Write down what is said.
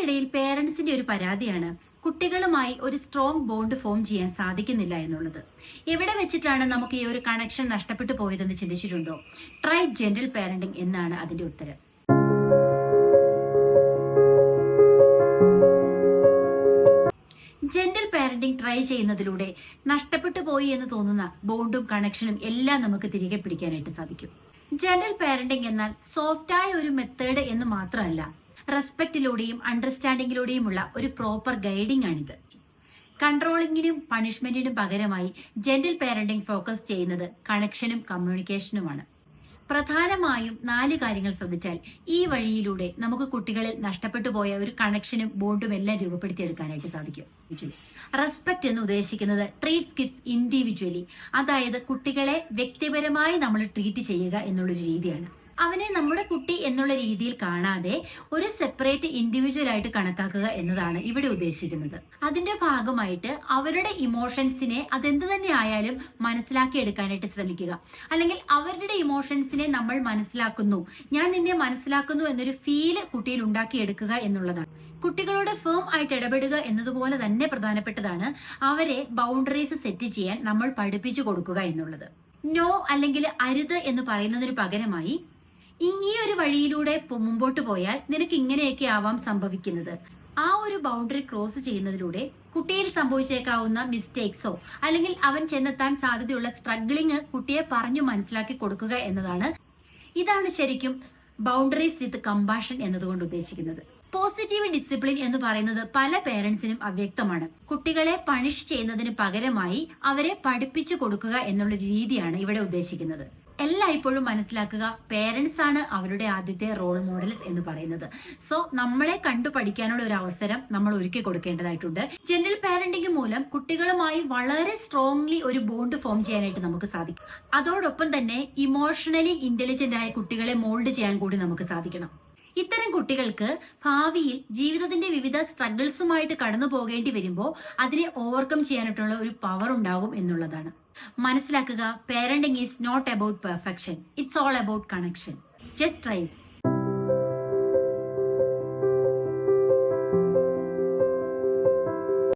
കുട്ടികൾക്കിടയിൽ പേരൻസിന്റെ ഒരു പരാതിയാണ് കുട്ടികളുമായി ഒരു സ്ട്രോങ് ബോണ്ട് ഫോം ചെയ്യാൻ സാധിക്കുന്നില്ല എന്നുള്ളത്. എവിടെ വെച്ചിട്ടാണ് നമുക്ക് ഈ ഒരു കണക്ഷൻ നഷ്ടപ്പെട്ടു പോയതെന്ന് ചിന്തിച്ചിട്ടുണ്ടോ? ട്രൈ ജെന്റിൽ പാരന്റിംഗ് എന്നാണ് അതിന്റെ ഉത്തരം. ജെന്റിൽ പാരന്റിംഗ് ട്രൈ ചെയ്യുന്നതിലൂടെ നഷ്ടപ്പെട്ടു പോയി എന്ന് തോന്നുന്ന ബോണ്ടും കണക്ഷനും എല്ലാം നമുക്ക് തിരികെ പിടിക്കാനായിട്ട് സാധിക്കും. ജെന്റിൽ പാരന്റിംഗ് എന്നാൽ സോഫ്റ്റായ ഒരു മെത്തേഡ് എന്ന് മാത്രമല്ല, റെസ്പെക്റ്റിലൂടെയും അണ്ടർസ്റ്റാൻഡിങ്ങിലൂടെയുമുള്ള ഒരു പ്രോപ്പർ ഗൈഡിംഗ് ആണിത്. കൺട്രോളിങ്ങിനും പണിഷ്മെന്റിനും പകരമായി ജെന്റിൽ പാരന്റിംഗ് ഫോക്കസ് ചെയ്യുന്നത് കണക്ഷനും കമ്മ്യൂണിക്കേഷനുമാണ്. പ്രധാനമായും 4 കാര്യങ്ങൾ ശ്രദ്ധിച്ചാൽ ഈ വഴിയിലൂടെ നമുക്ക് കുട്ടികളിൽ നഷ്ടപ്പെട്ടു പോയ ഒരു കണക്ഷനും ബോണ്ടും എല്ലാം രൂപപ്പെടുത്തിയെടുക്കാനായിട്ട് സാധിക്കും. റെസ്പെക്ട് എന്ന് ഉദ്ദേശിക്കുന്നത് ട്രീറ്റ് കിഡ്സ് ഇൻഡിവിജ്വലി, അതായത് കുട്ടികളെ വ്യക്തിപരമായി നമ്മൾ ട്രീറ്റ് ചെയ്യുക എന്നുള്ളൊരു രീതിയാണ്. അവനെ നമ്മുടെ കുട്ടി എന്നുള്ള രീതിയിൽ കാണാതെ ഒരു സെപ്പറേറ്റ് ഇൻഡിവിജ്വൽ ആയിട്ട് കണക്കാക്കുക എന്നതാണ് ഇവിടെ ഉദ്ദേശിക്കുന്നത്. അതിന്റെ ഭാഗമായിട്ട് അവരുടെ ഇമോഷൻസിനെ അതെന്ത് തന്നെ ആയാലും മനസ്സിലാക്കി എടുക്കാനായിട്ട് ശ്രമിക്കുക. അല്ലെങ്കിൽ അവരുടെ ഇമോഷൻസിനെ നമ്മൾ മനസ്സിലാക്കുന്നു, ഞാൻ നിന്നെ മനസ്സിലാക്കുന്നു എന്നൊരു ഫീല് കുട്ടിയിൽ ഉണ്ടാക്കിയെടുക്കുക എന്നുള്ളതാണ്. കുട്ടികളോട് ഫേം ആയിട്ട് ഇടപെടുക എന്നതുപോലെ തന്നെ പ്രധാനപ്പെട്ടതാണ് അവരെ ബൗണ്ടറീസ് സെറ്റ് ചെയ്യാൻ നമ്മൾ പഠിപ്പിച്ചു കൊടുക്കുക എന്നുള്ളത്. നോ അല്ലെങ്കിൽ അരുത് എന്ന് പറയുന്നതിന് പകരമായി ഈ ഒരു വഴിയിലൂടെ മുമ്പോട്ട് പോയാൽ നിനക്ക് ഇങ്ങനെയൊക്കെ ആവാം സംഭവിക്കുന്നത്. ആ ഒരു ബൗണ്ടറി ക്രോസ് ചെയ്യുന്നതിലൂടെ കുട്ടിയിൽ സംഭവിച്ചേക്കാവുന്ന മിസ്റ്റേക്സോ അല്ലെങ്കിൽ അവൻ ചെന്നെത്താൻ സാധ്യതയുള്ള സ്ട്രഗ്ലിങ് കുട്ടിയെ പറഞ്ഞു മനസ്സിലാക്കി കൊടുക്കുക എന്നതാണ്. ഇതാണ് ശരിക്കും ബൗണ്ടറീസ് വിത്ത് കമ്പാഷൻ എന്നതുകൊണ്ട് ഉദ്ദേശിക്കുന്നത്. പോസിറ്റീവ് ഡിസിപ്ലിൻ എന്ന് പറയുന്നത് പല പേരൻസിനും അവ്യക്തമാണ്. കുട്ടികളെ പണിഷ് ചെയ്യുന്നതിന് പകരമായി അവരെ പഠിപ്പിച്ചു കൊടുക്കുക എന്നുള്ള രീതിയാണ് ഇവിടെ ഉദ്ദേശിക്കുന്നത്. എല്ലായ്പ്പോഴും മനസ്സിലാക്കുക, പേരൻസ് ആണ് അവരുടെ ആദ്യത്തെ റോൾ മോഡൽസ് എന്ന് പറയുന്നത്. സോ നമ്മളെ കണ്ടു പഠിക്കാനുള്ള ഒരു അവസരം നമ്മൾ ഒരുക്കി കൊടുക്കേണ്ടതായിട്ടുണ്ട്. ജെന്റിൽ പാരന്റിംഗ് മൂലം കുട്ടികളുമായി വളരെ സ്ട്രോങ്ലി ഒരു ബോണ്ട് ഫോം ചെയ്യാനായിട്ട് നമുക്ക് സാധിക്കും. അതോടൊപ്പം തന്നെ ഇമോഷണലി ഇന്റലിജന്റ് ആയ കുട്ടികളെ മോൾഡ് ചെയ്യാൻ കൂടി നമുക്ക് സാധിക്കണം. ഇത്തരം കുട്ടികൾക്ക് ഭാവിയിൽ ജീവിതത്തിന്റെ വിവിധ സ്ട്രഗിൾസുമായിട്ട് കടന്നു പോകേണ്ടി വരുമ്പോൾ അതിനെ ഓവർകം ചെയ്യാനായിട്ടുള്ള ഒരു പവർ ഉണ്ടാകും എന്നുള്ളതാണ്. മനസ്സിലാക്കുക, parenting is not about perfection, it's all about connection. Just try.